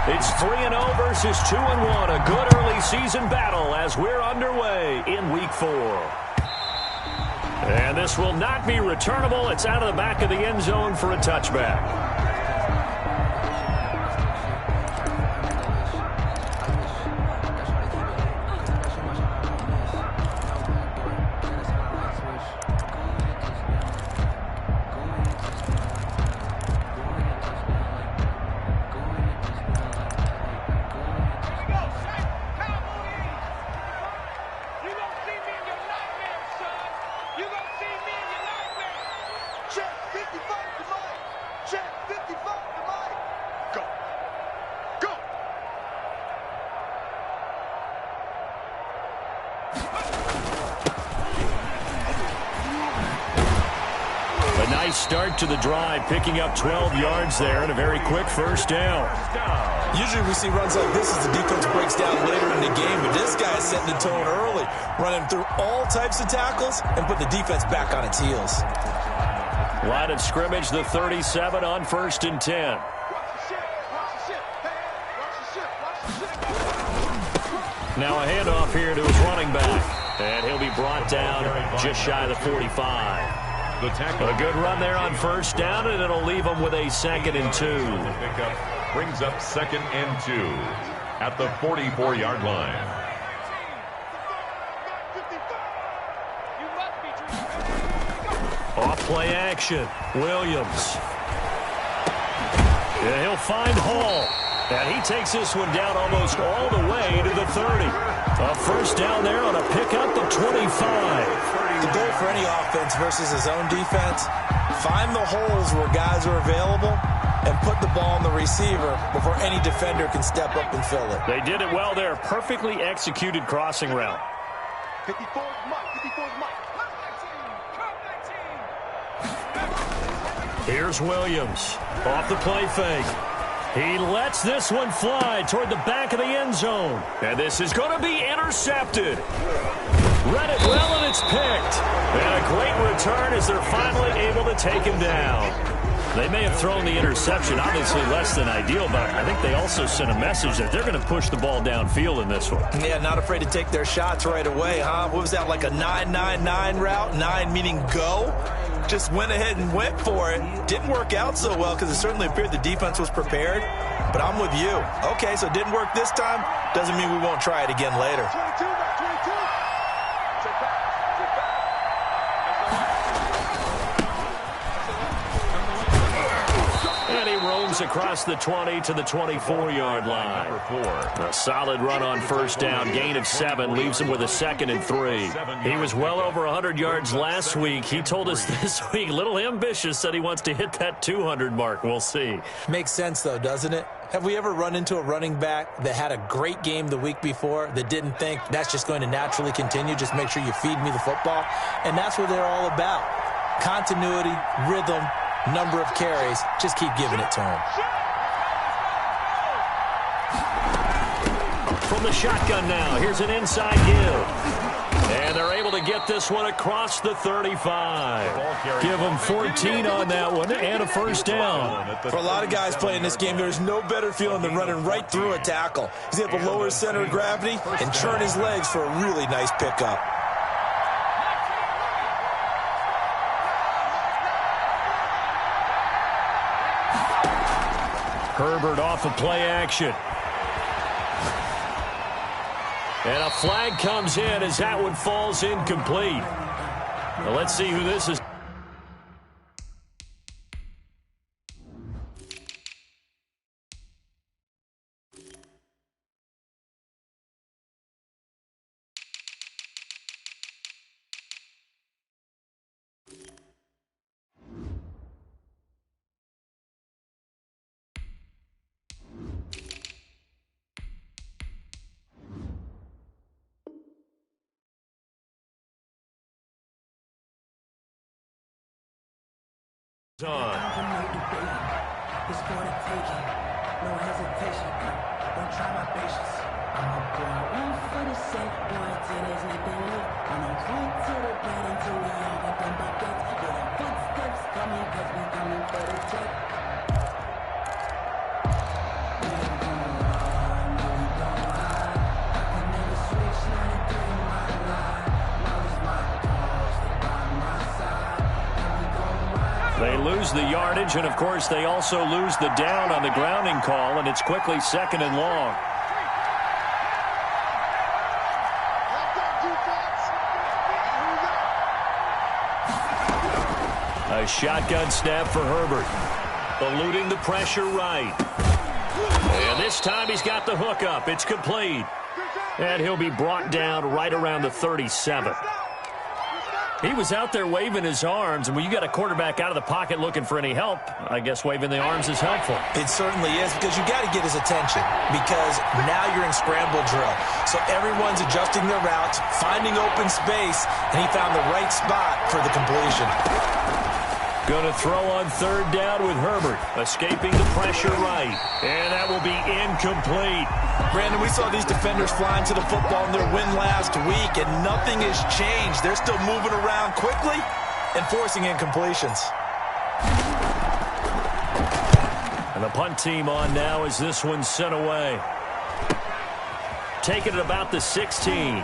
It's 3-0 versus 2-1. A good early season battle as we're underway in Week 4. And this will not be returnable. It's out of the back of the end zone for a touchback. Start to the drive, picking up 12 yards there and a very quick first down. Usually we see runs like this as the defense breaks down later in the game, but this guy is setting the tone early, running through all types of tackles and put the defense back on its heels. Line of scrimmage, the 37 on 1st and 10. Now a handoff here to his running back, and he'll be brought down just shy of the 45. A good run there on 1st down, and it'll leave him with a 2nd and 2. Brings up 2nd and 2 at the 44-yard line. Off play action. Williams. Yeah, he'll find Hall. And he takes this one down almost all the way to the 30. A 1st down there on a pickup of 25. The goal for any offense versus his own defense, find the holes where guys are available and put the ball on the receiver before any defender can step up and fill it. They did it well there. Perfectly executed crossing route. 54 Mike. Here's Williams. Off the play fake. He lets this one fly toward the back of the end zone. And this is going to be intercepted. Read it well, and it's picked. And a great return as they're finally able to take him down. They may have thrown the interception, obviously less than ideal, but I think they also sent a message that they're going to push the ball downfield in this one. Yeah, not afraid to take their shots right away, huh? What was that, like a 9-9-9 route? 9 meaning go? Just went ahead and went for it. Didn't work out so well because it certainly appeared the defense was prepared. But I'm with you. Okay, so it didn't work this time. Doesn't mean we won't try it again later. 22. Across the 20 to the 24-yard line. A solid run on 1st down. Gain of 7 leaves him with a 2nd and 3. He was well over 100 yards last week. He told us this week, a little ambitious, said he wants to hit that 200 mark. We'll see. Makes sense, though, doesn't it? Have we ever run into a running back that had a great game the week before that didn't think that's just going to naturally continue? Just make sure you feed me the football. And that's what they're all about. Continuity, rhythm, number of carries. Just keep giving it to him. From the shotgun now, here's an inside give. And they're able to get this one across the 35. Give them 14 on that one and a 1st down. For a lot of guys playing this game, there's no better feeling than running right through a tackle. He's able to lower his center of gravity and churn his legs for a really nice pickup. Herbert off of play action. And a flag comes in as that one falls incomplete. Now let's see who this is. It's for the taking, no hesitation. Don't try my patience. I'm a boy, one for the set, boy, till there's nothing left. I'm on point to the bed until we all got them buckets. Yeah, the footsteps coming, cause we coming for the check. They lose the yardage, and, of course, they also lose the down on the grounding call, and it's quickly 2nd and long. A shotgun snap for Herbert. Eluding the pressure right. And this time he's got the hook up. It's complete. And he'll be brought down right around the 37. He was out there waving his arms, and when you got a quarterback out of the pocket looking for any help, I guess waving the arms is helpful. It certainly is, because you got to get his attention, because now you're in scramble drill. So everyone's adjusting their routes, finding open space, and he found the right spot for the completion. Going to throw on 3rd down with Herbert, escaping the pressure right. And that will be incomplete. Brandon, we saw these defenders flying to the football in their win last week, and nothing has changed. They're still moving around quickly and forcing incompletions. And the punt team on now as this one's sent away. Taking it about the 16.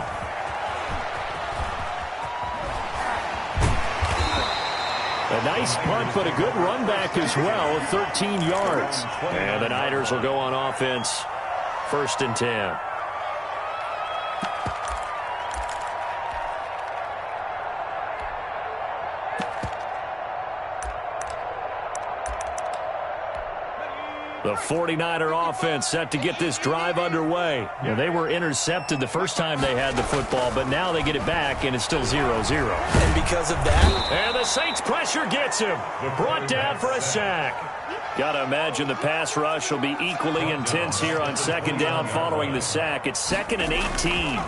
A nice punt, but a good run back as well, 13 yards. And the Niners will go on offense, 1st and 10. The 49er offense set to get this drive underway. And they were intercepted the first time they had the football, but now they get it back, and it's still 0-0. And because of that... And the Saints pressure gets him. Brought down for a sack. Got to imagine the pass rush will be equally intense here on 2nd down following the sack. It's 2nd and 18.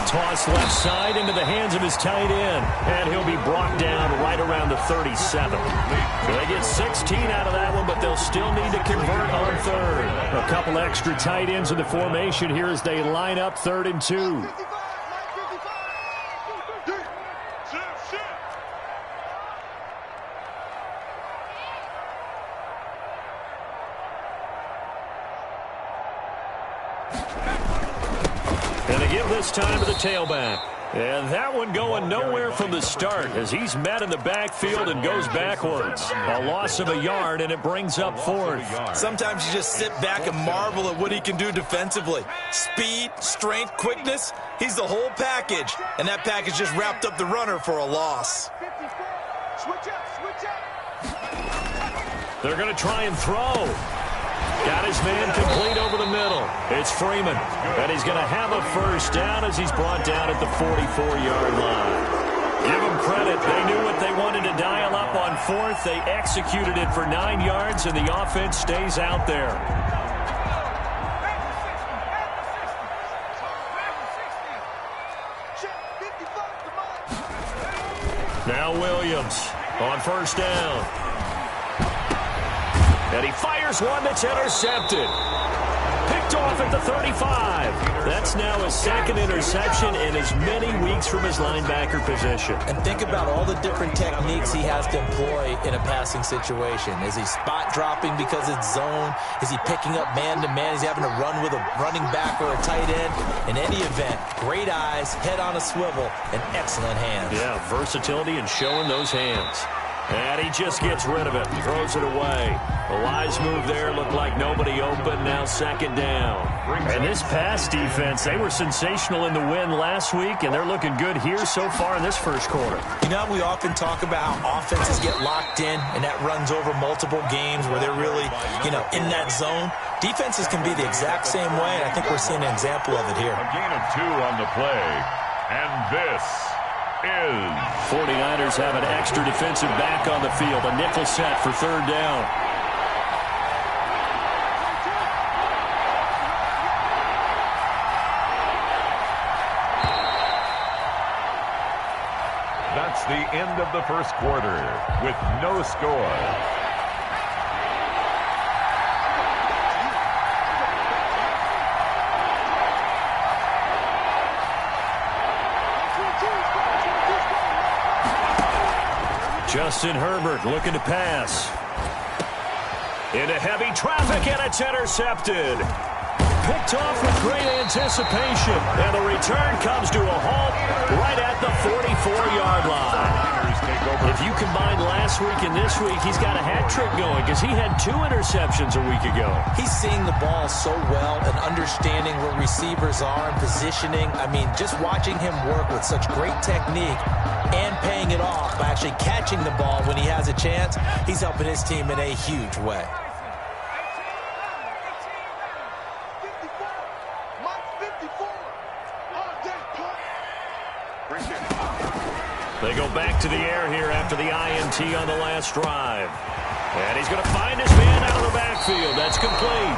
Toss left side into the hands of his tight end. And he'll be brought down right around the 37. So they get 16 out of that one, but they'll still need to convert on 3rd. A couple extra tight ends in the formation here as they line up 3rd and 2. This time to the tailback. And that one going nowhere from the start as he's met in the backfield and goes backwards. A loss of a yard, and it brings up 4th. Sometimes you just sit back and marvel at what he can do defensively. Speed, strength, quickness, he's the whole package. And that package just wrapped up the runner for a loss. They're going to try and throw. Got his man complete over the middle. It's Freeman. And he's going to have a 1st down as he's brought down at the 44-yard line. Give them credit. They knew what they wanted to dial up on 4th. They executed it for 9 yards, and the offense stays out there. Now Williams on 1st down. And he fires one that's intercepted. Picked off at the 35. That's now his 2nd interception in as many weeks from his linebacker position. And think about all the different techniques he has to employ in a passing situation. Is he spot dropping because it's zone? Is he picking up man-to-man? Is he having to run with a running back or a tight end? In any event, great eyes, head on a swivel, and excellent hands. Yeah, versatility and showing those hands. And he just gets rid of it, throws it away. The wise move there, looked like nobody open, now 2nd down. And this pass defense, they were sensational in the win last week, and they're looking good here so far in this 1st quarter. You know, we often talk about how offenses get locked in, and that runs over multiple games where they're really, in that zone. Defenses can be the exact same way, and I think we're seeing an example of it here. A gain of 2 on the play, and this is 49ers have an extra defensive back on the field. A nickel set for 3rd down. That's the end of the 1st quarter with no score. Justin Herbert looking to pass. Into heavy traffic, and it's intercepted. Picked off with great anticipation. And the return comes to a halt right at the 44-yard line. If you combine last week and this week, he's got a hat trick going because he had 2 interceptions a week ago. He's seeing the ball so well and understanding where receivers are and positioning. I mean, just watching him work with such great technique and paying it off by actually catching the ball when he has a chance, he's helping his team in a huge way. They go back to the air here after the INT on the last drive. And he's going to find his man out of the backfield. That's complete.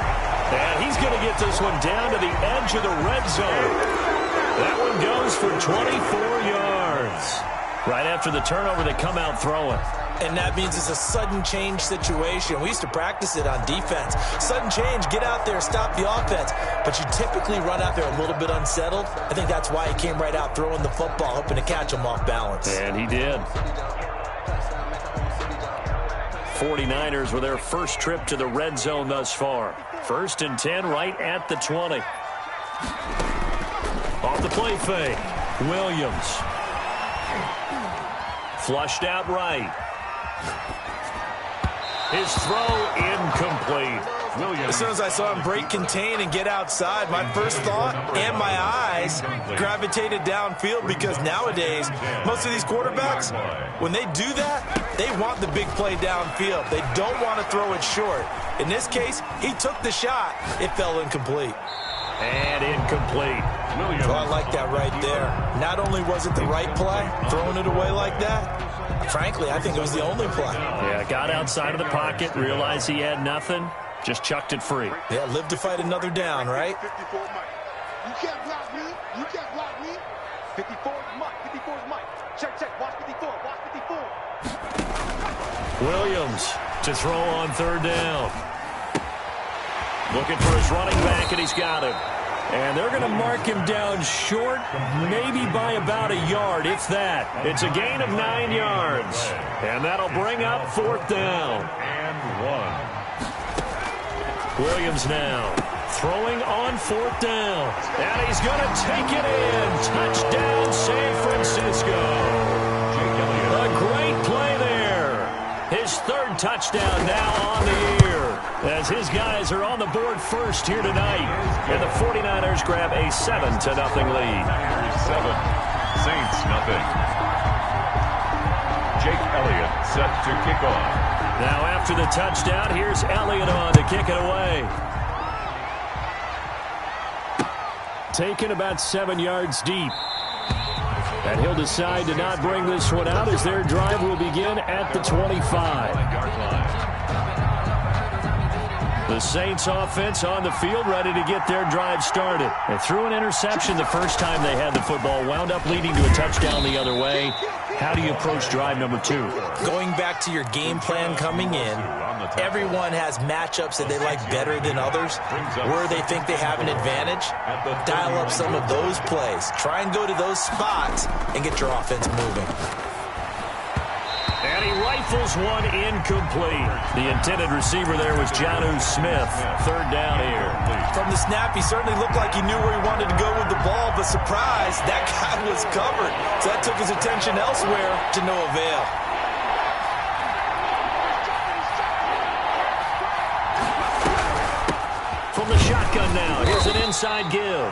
And he's going to get this one down to the edge of the red zone. That one goes for 24 yards. Right after the turnover, they come out throwing. And that means it's a sudden change situation. We used to practice it on defense. Sudden change, get out there, stop the offense. But you typically run out there a little bit unsettled. I think that's why he came right out throwing the football, hoping to catch him off balance. And he did. 49ers with their first trip to the red zone thus far. 1st and 10 right at the 20. Off the play fake. Williams. Flushed out right. His throw incomplete. As soon as I saw him break contain and get outside, my first thought and my eyes gravitated downfield because nowadays, most of these quarterbacks, when they do that, they want the big play downfield. They don't want to throw it short. In this case, he took the shot. It fell incomplete. And incomplete. So I like that right there. Not only was it the right play, throwing it away like that, frankly, I think it was the only play. Yeah, got outside of the pocket, realized he had nothing, just chucked it free. Yeah, live to fight another down, right? 54 Mike. You can't block me. You can't block me. 54 is Mike. 54 is Mike. Check, check. Watch 54. Watch 54. Williams to throw on 3rd down. Looking for his running back, and he's got him. And they're going to mark him down short, maybe by about a yard, if that. It's a gain of 9 yards. And that'll bring up 4th down. And 1. Williams now throwing on 4th down. And he's going to take it in. Touchdown, San Francisco. A great play there. His 3rd touchdown now on the year, as his guys are on the board first here tonight. And the 49ers grab a 7-0 lead. 7, Saints nothing. Jake Elliott set to kick off. Now after the touchdown, here's Elliott on to kick it away. Taken about 7 yards deep. And he'll decide to not bring this one out as their drive will begin at the 25. The Saints offense on the field, ready to get their drive started. They threw an interception the first time they had the football, wound up leading to a touchdown the other way. How do you approach drive number 2? Going back to your game plan coming in, everyone has matchups that they like better than others, where they think they have an advantage. Dial up some of those plays. Try and go to those spots and get your offense moving. And he rifles one incomplete. The intended receiver there was Jonnu Smith. 3rd down here. From the snap, he certainly looked like he knew where he wanted to go with the ball, but surprise, that guy was covered. So that took his attention elsewhere to no avail. From the shotgun now, here's an inside give.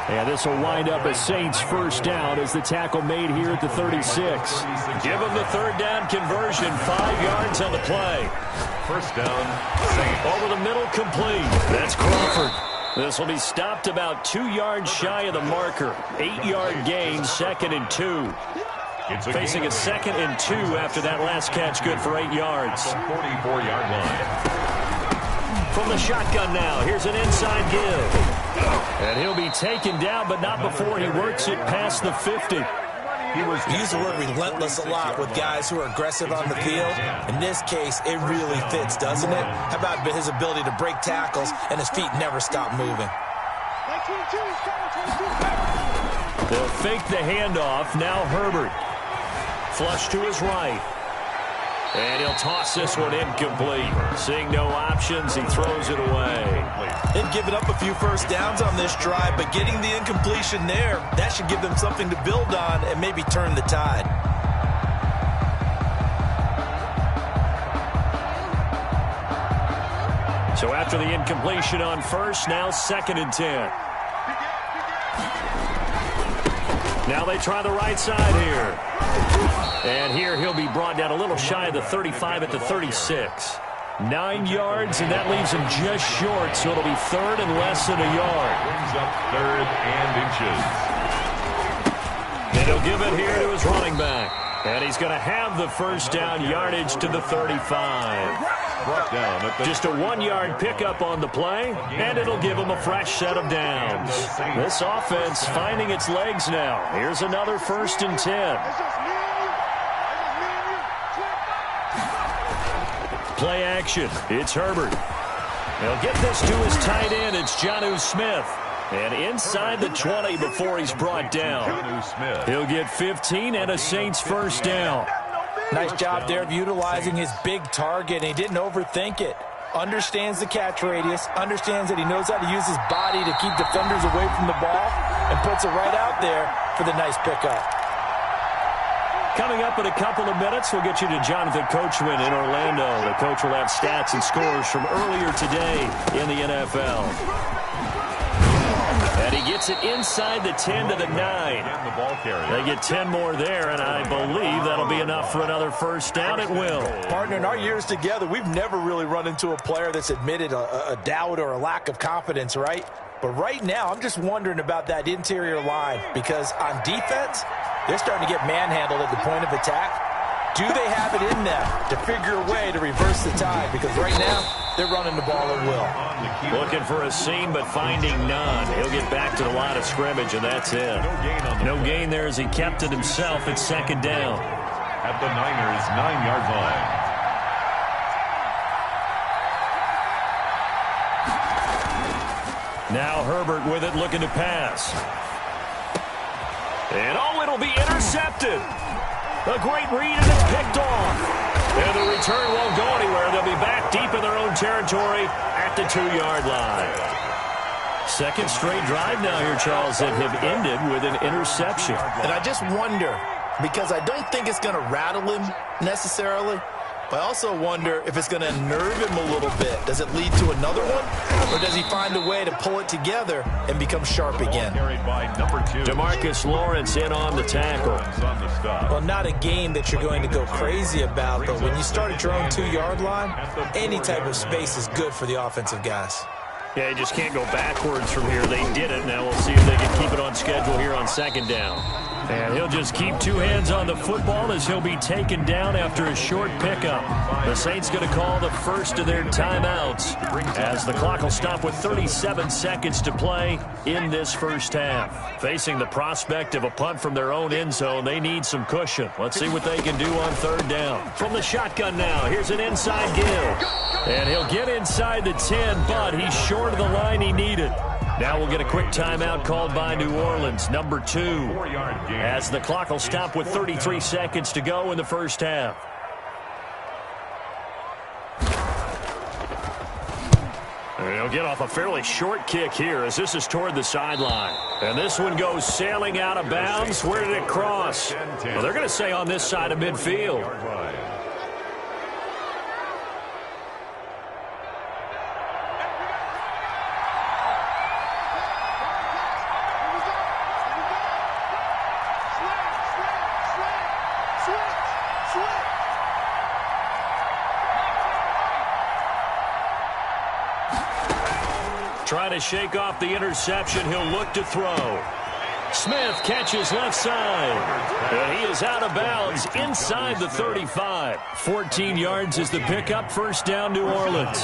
And this will wind up a Saints 1st down as the tackle made here at the 36. Give him the 3rd down conversion, 5 yards on the play. 1st down, Saints. Over the middle, complete. That's Crawford. This will be stopped about 2 yards shy of the marker. 8-yard gain, 2nd and 2. Facing a 2nd and 2 after that last catch, good for 8 yards. 44-yard line. From the shotgun now, here's an inside give. And he'll be taken down, but not before he works it past the 50. We use the word relentless a lot with guys who are aggressive on the field. In this case, it really fits, doesn't it? How about his ability to break tackles and his feet never stop moving? They'll fake the handoff. Now Herbert. Flush to his right. And he'll toss this one incomplete. Seeing no options, he throws it away. They've given up a few first downs on this drive, but getting the incompletion there, that should give them something to build on and maybe turn the tide. So after the incompletion on first, now 2nd and 10. Now they try the right side here. And here he'll be brought down a little shy of the 35 at the 36. 9 yards, and that leaves him just short, so it'll be 3rd and less than a yard. Brings up 3rd and inches. And he'll give it here to his running back. And he's going to have the first down, yardage to the 35. Brought down at the Just a 1-yard pickup on the play, and it'll give him a fresh set of downs. This offense finding its legs now. Here's another 1st and 10. Play action. It's Herbert. He'll get this to his tight end. It's Jonnu Smith. And inside the 20 before he's brought down. He'll get 15 and a Saints first down. Nice job there of utilizing his big target, and he didn't overthink it. Understands the catch radius, understands that he knows how to use his body to keep defenders away from the ball, and puts it right out there for the nice pickup. Coming up in a couple of minutes, we'll get you to Jonathan Coachman in Orlando. The coach will have stats and scores from earlier today in the NFL. And he gets it inside the 10 to the 9. They get 10 more there, and I believe that'll be enough for another first down. It will. Partner, in our years together, we've never really run into a player that's admitted a doubt or a lack of confidence, right? But right now, I'm just wondering about that interior line, because on defense, they're starting to get manhandled at the point of attack. Do they have it in them to figure a way to reverse the tide? Because right now, they're running the ball at will. Looking for a seam, but finding none. He'll get back to the line of scrimmage, and that's it. No gain there as he kept it himself at 2nd down. At the Niners' 9-yard line. Now Herbert with it, looking to pass. And it'll be intercepted. A great read, and it's picked off. And the return won't go anywhere. They'll be back deep in their own territory at the 2-yard line. 2nd straight drive now here, Charles, that have ended with an interception. And I just wonder, because I don't think it's going to rattle him necessarily, but I also wonder if it's going to unnerve him a little bit. Does it lead to another one? Or does he find a way to pull it together and become sharp again? Carried by number 2. DeMarcus Lawrence in on the tackle. Well, not a game that you're going to go crazy about, but when you start at your own 2-yard line, any type of space is good for the offensive guys. Yeah, you just can't go backwards from here. They did it. Now we'll see if they can keep it on schedule here on 2nd down. And he'll just keep 2 hands on the football as he'll be taken down after a short pickup. The Saints going to call the first of their timeouts as the clock will stop with 37 seconds to play in this first half. Facing the prospect of a punt from their own end zone, they need some cushion. Let's see what they can do on 3rd down. From the shotgun now, here's an inside give. And he'll get inside the 10, but he's short of the line he needed. Now we'll get a quick timeout called by New Orleans, number 2, as the clock will stop with 33 seconds to go in the first half. And he'll get off a fairly short kick here as this is toward the sideline. And this one goes sailing out of bounds. Where did it cross? Well, they're going to say on this side of midfield. Trying to shake off the interception. He'll look to throw. Smith catches left side. And he is out of bounds inside the 35. 14 yards is the pickup. First down, New Orleans.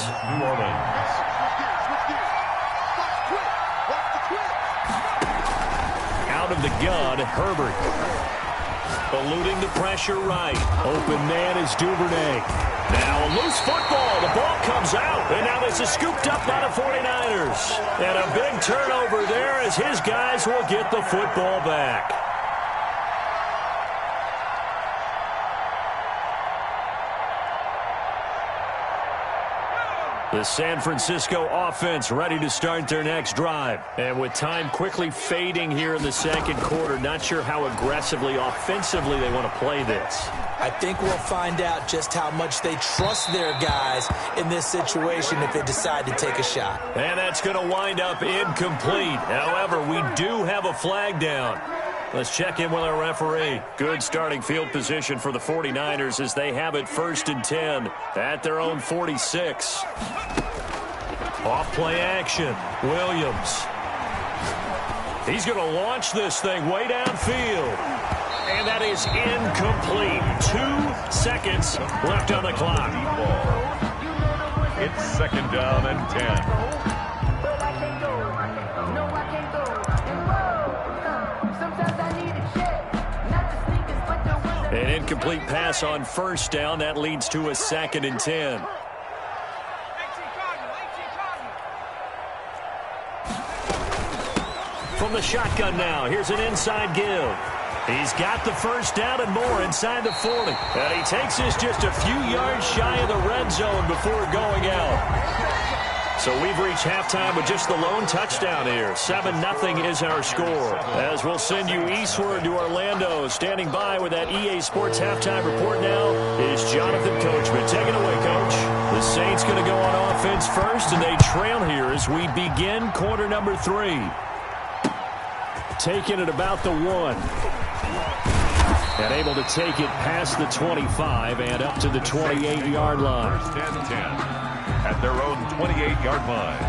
Out of the gun, Herbert. Eluding the pressure right. Open man is Duvernay. Now a loose football. The ball comes out. And now this is scooped up by the 49ers. And a big turnover there as his guys will get the football back. The San Francisco offense ready to start their next drive. And with time quickly fading here in the second quarter, not sure how aggressively, offensively they want to play this. I think we'll find out just how much they trust their guys in this situation if they decide to take a shot. And that's going to wind up incomplete. However, we do have a flag down. Let's check in with our referee. Good starting field position for the 49ers as they have it 1st and 10 at their own 46. Off-play action. Williams. He's going to launch this thing way downfield. And that is incomplete. 2 seconds left on the clock. It's 2nd down and 10. An incomplete pass on 1st down. That leads to a 2nd and 10. From the shotgun now, here's an inside give. He's got the 1st down and more inside the 40. And he takes this just a few yards shy of the red zone before going out. So we've reached halftime with just the lone touchdown here. 7-0 is our score. As we'll send you eastward to Orlando. Standing by with that EA Sports halftime report now is Jonathan Coachman. Take it away, Coach. The Saints going to go on offense first, and they trail here as we begin quarter number 3. Taking it about the 1. And able to take it past the 25 and up to the 28-yard line. 1st and 10. At their own 28-yard line.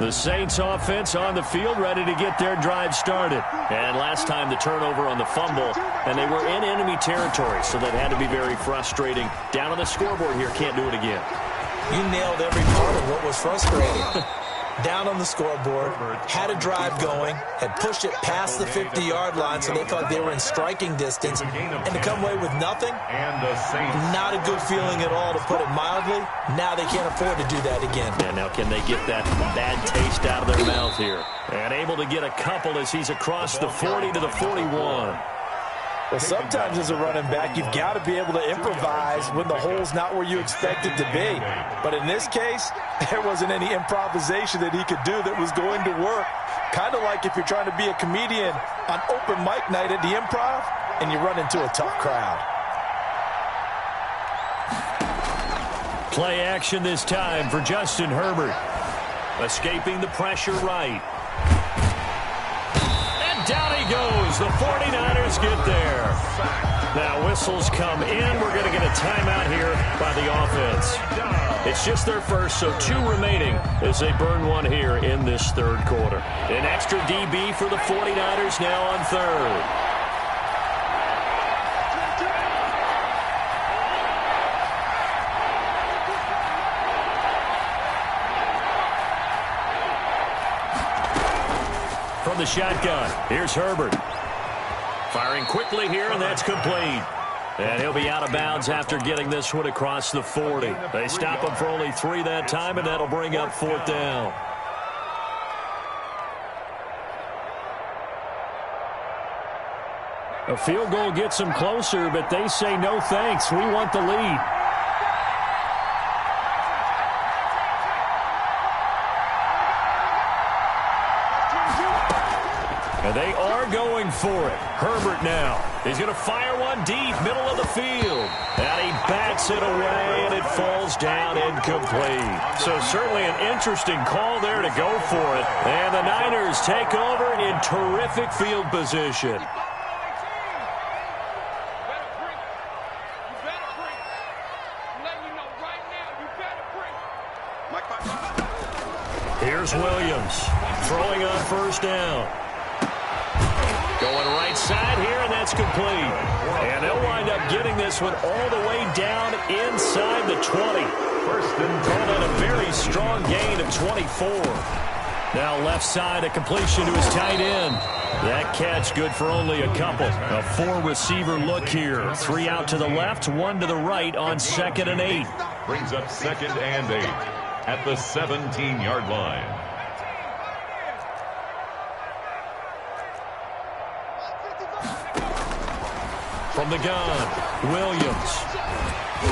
The Saints offense on the field ready to get their drive started. And last time the turnover on the fumble, and they were in enemy territory, so that had to be very frustrating. Down on the scoreboard here, can't do it again. You nailed every part of what was frustrating. Down on the scoreboard, had a drive going, had pushed it past the 50-yard line so they thought they were in striking distance, and to come away with nothing, not a good feeling at all, to put it mildly. Now they can't afford to do that again. And now can they get that bad taste out of their mouth here? And able to get a couple as he's across the 40 to the 41. Well, sometimes as a running back, you've got to be able to improvise when the hole's not where you expect it to be. But in this case, there wasn't any improvisation that he could do that was going to work. Kind of like if you're trying to be a comedian on open mic night at the Improv and you run into a tough crowd. Play action this time for Justin Herbert. Escaping the pressure right. Down he goes. The 49ers get there. Now whistles come in. We're going to get a timeout here by the offense. It's just their first, so 2 remaining as they burn 1 here in this 3rd quarter. An extra DB for the 49ers now on 3rd. From the shotgun, here's Herbert. Firing quickly here, and that's complete. And he'll be out of bounds after getting this one across the 40. They stop him for only 3 that time, and that'll bring up 4th down. A field goal gets them closer, but they say no thanks. We want the lead. And they are going for it. Herbert now. He's going to fire one deep, middle of the field. And he bats it away, and it falls down incomplete. So certainly an interesting call there to go for it. And the Niners take over in terrific field position. Here's Williams throwing on 1st down. Going right side here, and that's complete. And they'll wind up getting this one all the way down inside the 20. 1st and 10 on a very strong gain of 24. Now left side, a completion to his tight end. That catch good for only a couple. A 4-receiver look here. 3 out to the left, 1 to the right on 2nd and 8. Brings up 2nd and 8 at the 17-yard line. from the gun. Williams.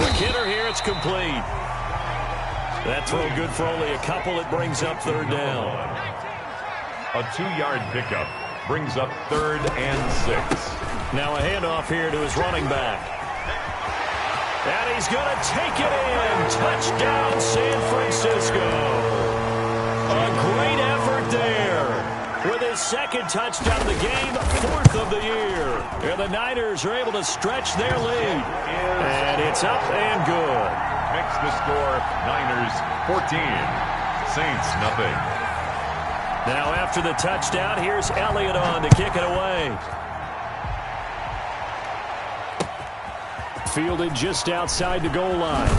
Quick hitter here. It's complete. That throw good for only a couple. It brings up third down. A 2-yard pickup brings up 3rd and 6. Now a handoff here to his running back. And he's going to take it in. Touchdown, San Francisco. A great effort there. With his second touchdown of the game, 4th of the year. And the Niners are able to stretch their lead. And it's up and good. Makes the score Niners 14, Saints nothing. Now after the touchdown, here's Elliott on to kick it away. Fielded just outside the goal line.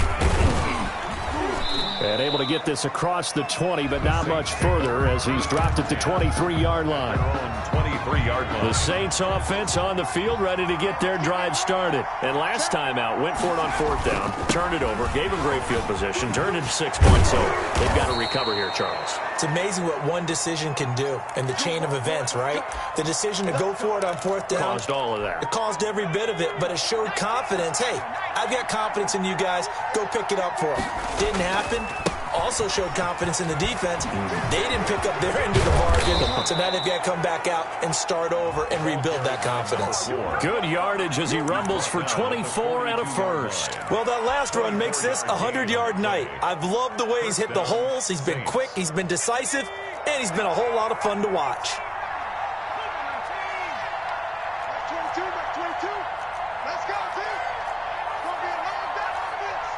And able to get this across the 20, but not much further as he's dropped at the 23-yard line. 23-yard line. The Saints offense on the field ready to get their drive started. And last time out, went for it on 4th down, turned it over, gave them great field position, turned it 6 points. So they've got to recover here, Charles. It's amazing what one decision can do in the chain of events, right? The decision to go for it on 4th down. Caused all of that. It caused every bit of it, but it showed confidence. Hey, I've got confidence in you guys. Go pick it up for them. Didn't happen. Also showed confidence in the defense. They didn't pick up their end of the bargain, so now they've got to come back out and start over and rebuild that confidence. Good yardage as he rumbles for 24 and a first. Well, that last run makes this a 100-yard night. I've loved the way he's hit the holes. He's been quick, he's been decisive, and he's been a whole lot of fun to watch. 22, 22. Let's go, team. Don't be alarmed down on this.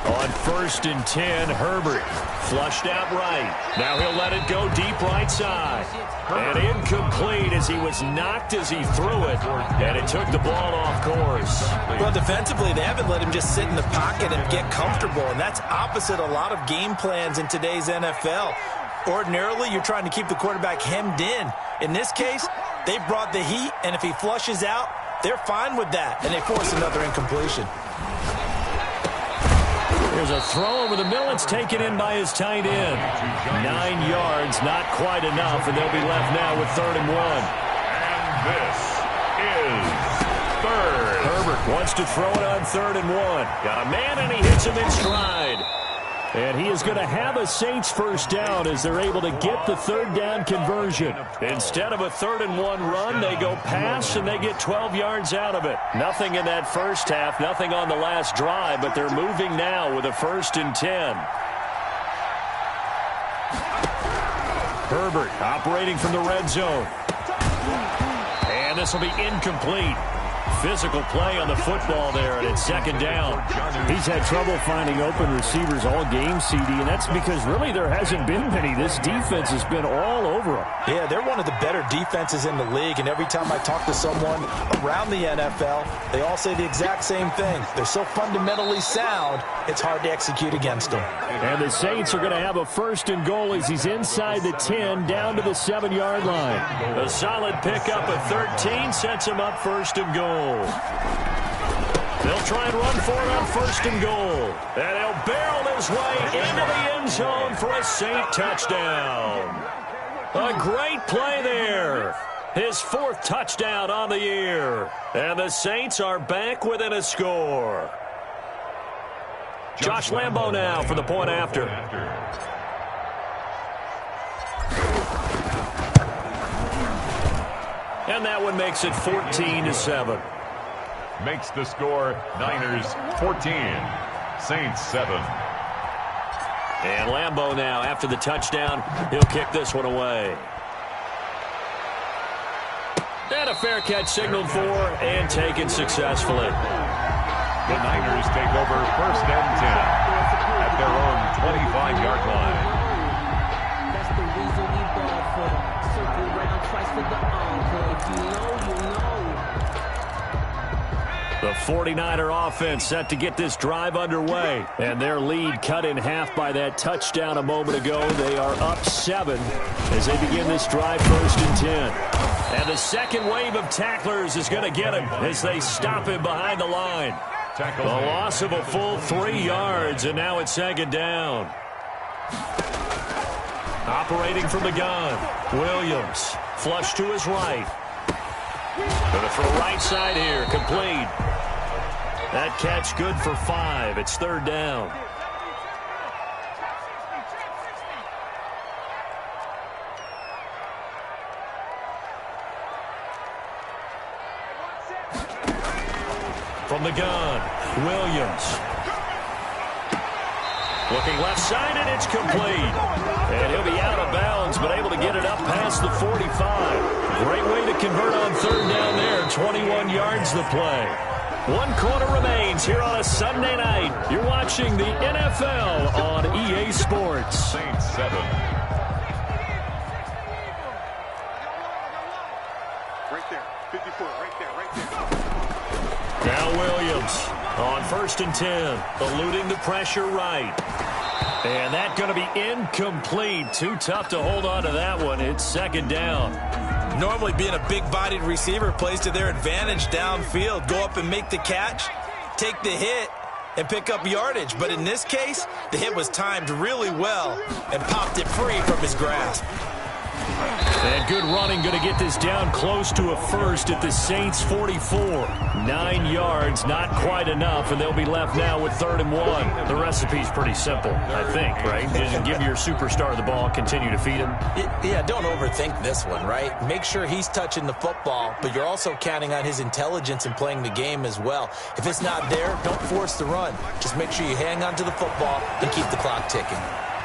On 1st and 10, Herbert flushed out right. Now he'll let it go deep right side. And incomplete as he was knocked as he threw it. And it took the ball off course. Well, defensively, they haven't let him just sit in the pocket and get comfortable. And that's opposite a lot of game plans in today's NFL. Ordinarily, you're trying to keep the quarterback hemmed in. In this case, they brought the heat, and if he flushes out, they're fine with that. And they force another incompletion. There's a throw over the middle. It's taken in by his tight end. 9 yards, not quite enough, and they'll be left now with 3rd and 1. And this is 3rd. Herbert wants to throw it on 3rd and 1. Got a man, and he hits him in stride. And he is going to have a Saints first down as they're able to get the 3rd down conversion. Instead of a 3rd and 1 run, they go pass, and they get 12 yards out of it. Nothing in that first half, nothing on the last drive, but they're moving now with a 1st and 10. Herbert operating from the red zone. And this will be incomplete. Physical play on the football there, and it's 2nd down. He's had trouble finding open receivers all game, CD, and that's because really there hasn't been many. This defense has been all over him. Yeah, they're one of the better defenses in the league, and every time I talk to someone around the NFL, they all say the exact same thing. They're so fundamentally sound, it's hard to execute against them. And the Saints are going to have a 1st and goal as he's inside the 10, down to the 7-yard line. A solid pickup at 13 sets him up 1st and goal. They'll try and run for it on 1st and goal. And he'll barrel his way into the end zone for a Saint touchdown. A great play there. His 4th touchdown on the year. And the Saints are back within a score. Josh Lambo now for the point after. And that one makes it 14-7. Makes the score Niners 14, Saints 7. And Lambo now, after the touchdown, he'll kick this one away. And a fair catch signaled for and taken successfully. The Niners take over 1st and 10 at their own 25-yard line. That's the reason we ball for them. Circle round twice for the encore. If you know, you know. The 49er offense set to get this drive underway. And their lead cut in half by that touchdown a moment ago. They are up 7 as they begin this drive 1st and 10. And the second wave of tacklers is going to get him as they stop him behind the line. The loss of a full 3 yards, and now it's 2nd down. Operating from the gun, Williams. Flush to his right. Gonna throw right side here, complete. That catch good for 5. It's third down. From the gun, Williams. Looking left side, and it's complete. And he'll be out of bounds, but able to get it up past the 45. Great way to convert on third down there. 21 yards the play. 1 quarter remains here on a Sunday night. You're watching the NFL on EA Sports. Saints 7. Right there. 54. Right there. Right there. Now Williams on 1st and 10, eluding the pressure right. And that's going to be incomplete. Too tough to hold on to that one. It's second down. Normally being a big-bodied receiver plays to their advantage downfield. Go up and make the catch, take the hit, and pick up yardage. But in this case, the hit was timed really well and popped it free from his grasp. And good running, going to get this down close to a first at the Saints 44. 9 yards, not quite enough, and they'll be left now with 3rd and 1. The recipe's pretty simple, I think, right? Just give your superstar the ball, continue to feed him. Yeah, don't overthink this one, right? Make sure he's touching the football, but you're also counting on his intelligence in playing the game as well. If it's not there, don't force the run. Just make sure you hang on to the football and keep the clock ticking.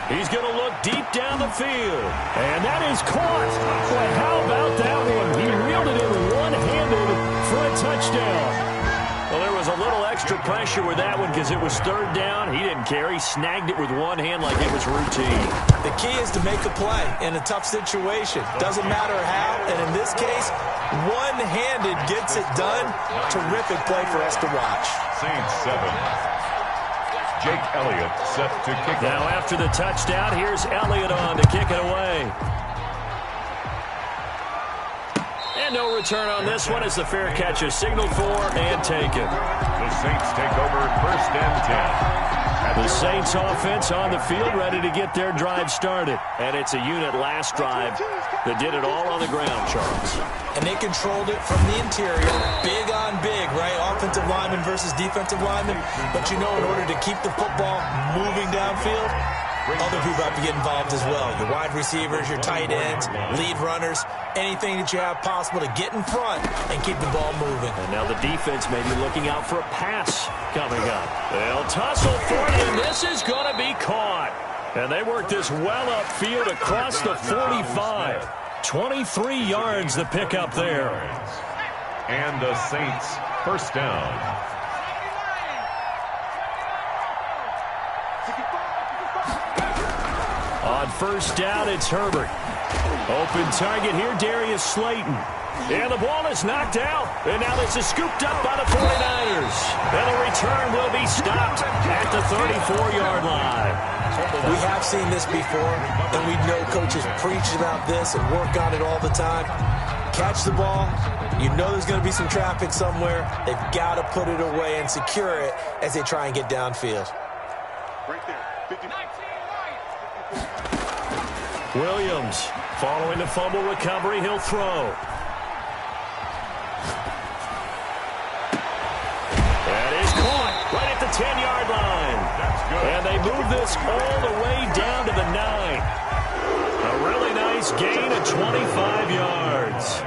He's going to look deep down the field. And that is caught. But how about that one? He reeled it in one-handed for a touchdown. Well, there was a little extra pressure with that one because it was third down. He didn't care. He snagged it with one hand like it was routine. The key is to make a play in a tough situation. Doesn't matter how. And in this case, one-handed gets it done. Terrific play for us to watch. Saints 7. Jake Elliott set to kick now off. After the touchdown, here's Elliott on to kick it away. And no return on this one as the fair catch is signaled for and taken. The Saints take over 1st and 10. The Saints offense on the field ready to get their drive started. And it's a unit last drive that did it all on the ground, Charles. And they controlled it from the interior. Big on big, right? Offensive lineman versus defensive lineman. But you know, in order to keep the football moving downfield, other people have to get involved as well. Your wide receivers, your tight ends, lead runners, anything that you have possible to get in front and keep the ball moving. And now the defense may be looking out for a pass coming up. They'll tussle for it, and this is going to be caught. And they work this well upfield across the 45. 23 yards the pick up there. And the Saints 1st down. On 1st down, it's Herbert. Open target here, Darius Slayton. And the ball is knocked out. And now this is scooped up by the 49ers. And the return will be stopped at the 34-yard line. We have seen this before, and we know coaches preach about this and work on it all the time. Catch the ball. You know there's going to be some traffic somewhere. They've got to put it away and secure it as they try and get downfield. Right there. 59. Williams, following the fumble recovery, he'll throw. That is caught right at the 10-yard line. That's good. And they move this all the way down to the 9. A really nice gain of 25 yards.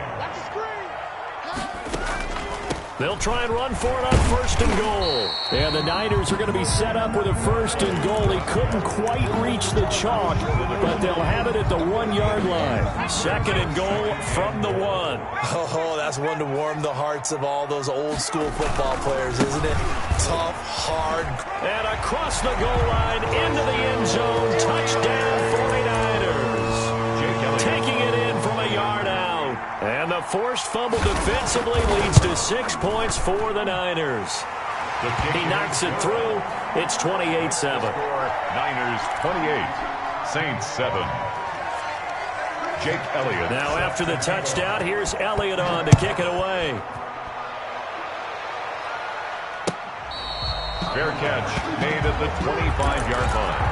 They'll try and run for it on 1st and goal. And the Niners are going to be set up with a 1st and goal. He couldn't quite reach the chalk, but they'll have it at the 1-yard line. 2nd and goal from the 1. Oh, that's one to warm the hearts of all those old school football players, isn't it? Tough, hard. And across the goal line, into the end zone. Touchdown 49ers. Taking it in from a yard out. And the forced fumble defensively leads to 6 points for the Niners. He knocks it through. It's 28-7. Niners 28, Saints 7. Jake Elliott. Now after the touchdown, here's Elliott on to kick it away. Fair catch made at the 25-yard line.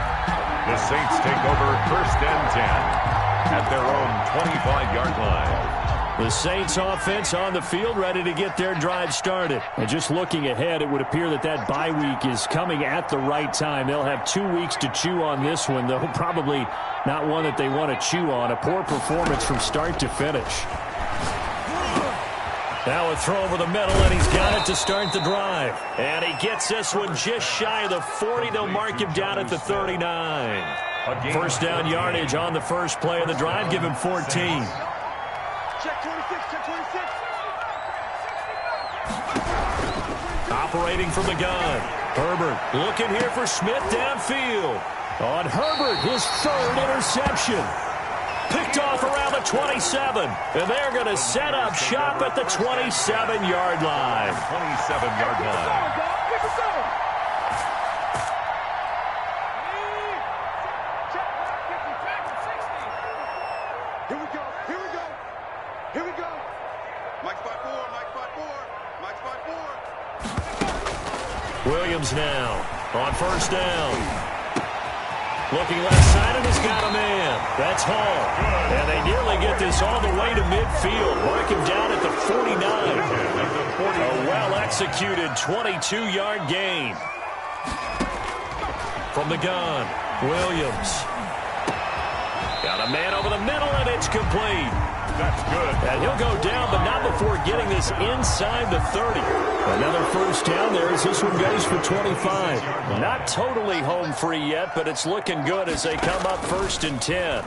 The Saints take over 1st and 10 at their own 25-yard line. The Saints offense on the field, ready to get their drive started. And just looking ahead, it would appear that bye week is coming at the right time. They'll have 2 weeks to chew on this one, though probably not one that they want to chew on. A poor performance from start to finish. Now a throw over the middle, and he's got it to start the drive. And he gets this one just shy of the 40. They'll mark him down at the 39. First down yardage on the first play of the drive. Give him 14. Check 26, check 26. Operating from the gun. Herbert looking here for Smith downfield. On Herbert, his third interception. Picked off around the 27. And they're going to set up shop at the 27-yard line. 27-yard line. Here we go, here we go, here we go. Mike spot 4, Mike spot 4, Mike spot 4. Williams now on first down. Looking left side, and he's got a man. That's Hall. And they nearly get this all the way to midfield. Mark him down at the 49. A well-executed 22-yard gain. From the gun, Williams. Got a man over the middle, and it's complete. That's good. And he'll go down, but not before getting this inside the 30. Another first down there as this one goes for 25. Not totally home free yet, but it's looking good as they come up 1st and 10.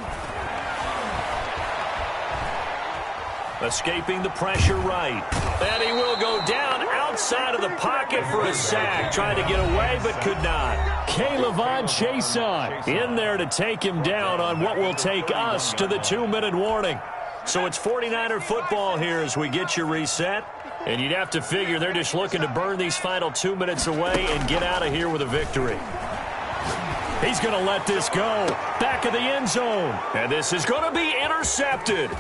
Escaping the pressure right. And he will go down outside of the pocket for a sack. Tried to get away, but could not. K'Lavon Chaisson in there to take him down on what will take us to the 2-minute warning. So it's 49er football here as we get you reset. And you'd have to figure they're just looking to burn these final 2 minutes away and get out of here with a victory. He's going to let this go. Back of the end zone. And this is going to be intercepted.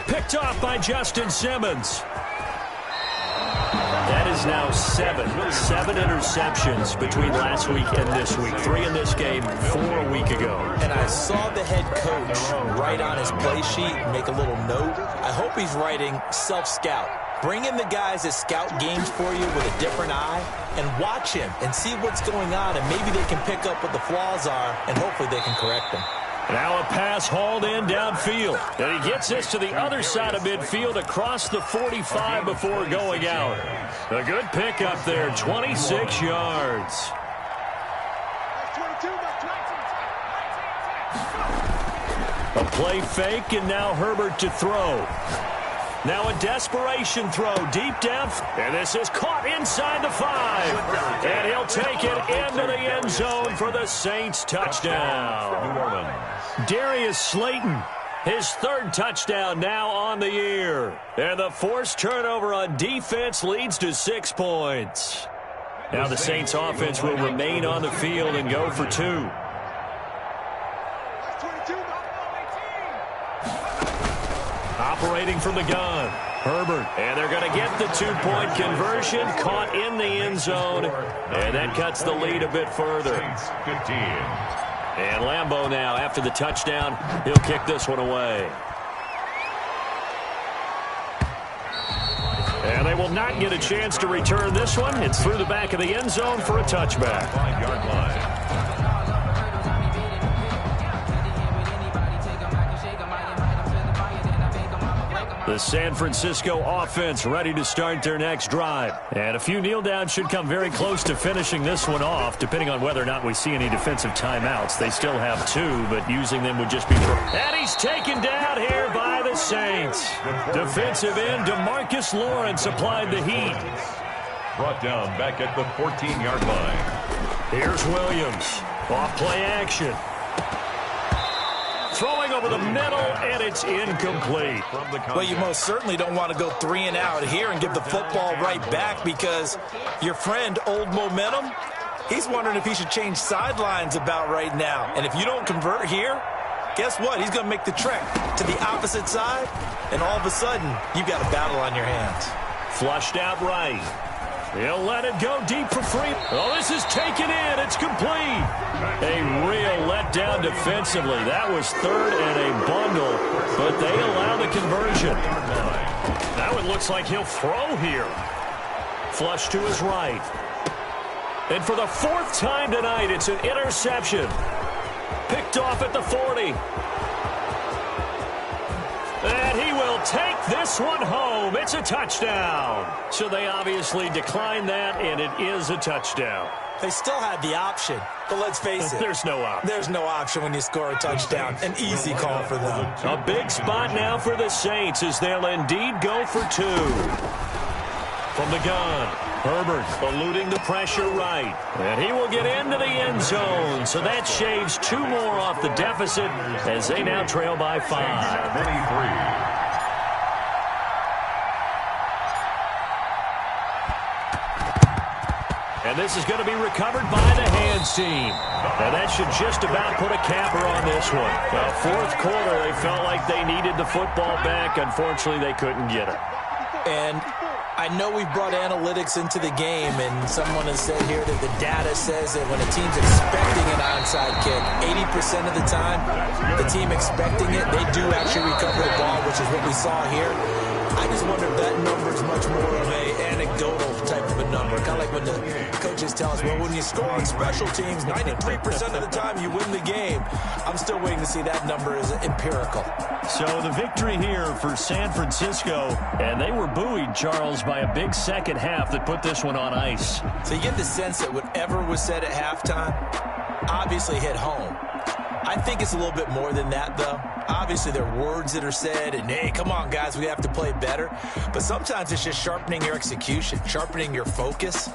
Picked off by Justin Simmons. That is now 7 interceptions between last week and this week. 3 in this game, 4 a week ago. And I saw the head coach write on his play sheet, make a little note. I hope he's writing self-scout. Bring in the guys that scout games for you with a different eye and watch him and see what's going on, and maybe they can pick up what the flaws are, and hopefully they can correct them. Now a pass hauled in downfield. And he gets this to the other side of midfield across the 45 before going out. A good pickup there, 26 yards. A play fake, and now Herbert to throw. Now a desperation throw deep down. And this is caught inside the 5. And he'll take it into the end zone for the Saints touchdown. New Orleans. Darius Slayton, his 3rd touchdown now on the year. And the forced turnover on defense leads to 6 points. Now the Saints offense will remain on the field and go for 2. Operating from the gun, Herbert. And they're going to get the 2-point conversion, caught in the end zone. And that cuts the lead a bit further. Saints 15. And Lambeau now, after the touchdown, he'll kick this one away. And they will not get a chance to return this one. It's through the back of the end zone for a touchback. 5-yard line. The San Francisco offense ready to start their next drive. And a few kneel downs should come very close to finishing this one off, depending on whether or not we see any defensive timeouts. They still have 2, but using them would just be... And he's taken down here by the Saints. Defensive end DeMarcus Lawrence applied the heat. Brought down back at the 14-yard line. Here's Williams. Off play action. Throwing over the middle, and it's incomplete. Well, you most certainly don't want to go 3 and out here and give the football right back, because your friend, Old Momentum, he's wondering if he should change sidelines about right now. And if you don't convert here, guess what? He's going to make the trek to the opposite side, and all of a sudden, you've got a battle on your hands. Flushed out right. He'll let it go deep for free. Oh, this is taken in. It's complete. A real letdown defensively. That was third and a bundle, but they allow the conversion. Now it looks like he'll throw here. Flush to his right. And for the fourth time tonight, it's an interception. Picked off at the 40. And he will take this one home. It's a touchdown. So they obviously declined that, and it is a touchdown. They still had the option, but let's face it. There's no option. There's no option when you score a touchdown. An easy call for them. A big spot now for the Saints as they'll indeed go for two. From the gun, Herbert eluding the pressure right. And he will get into the end zone. So that shaves two more off the deficit as they now trail by 5. 23. And this is going to be recovered by the hands team. And that should just about put a capper on this one. Well, fourth quarter, they felt like they needed the football back. Unfortunately, they couldn't get it. And I know we've brought analytics into the game, and someone has said here that the data says that when a team's expecting an onside kick, 80% of the time, the team expecting it, they do actually recover the ball, which is what we saw here. I just wonder if that number is much more of a anecdotal type of a number. Kind of like when the coaches tell us, well, when you score on special teams, 93% of the time you win the game. I'm still waiting to see that number is empirical. So the victory here for San Francisco. And they were buoyed, Charles, by a big second half that put this one on ice. So you get the sense that whatever was said at halftime obviously hit home. I think it's a little bit more than that, though. Obviously, there are words that are said, and, hey, come on, guys, we have to play better. But sometimes it's just sharpening your execution, sharpening your focus.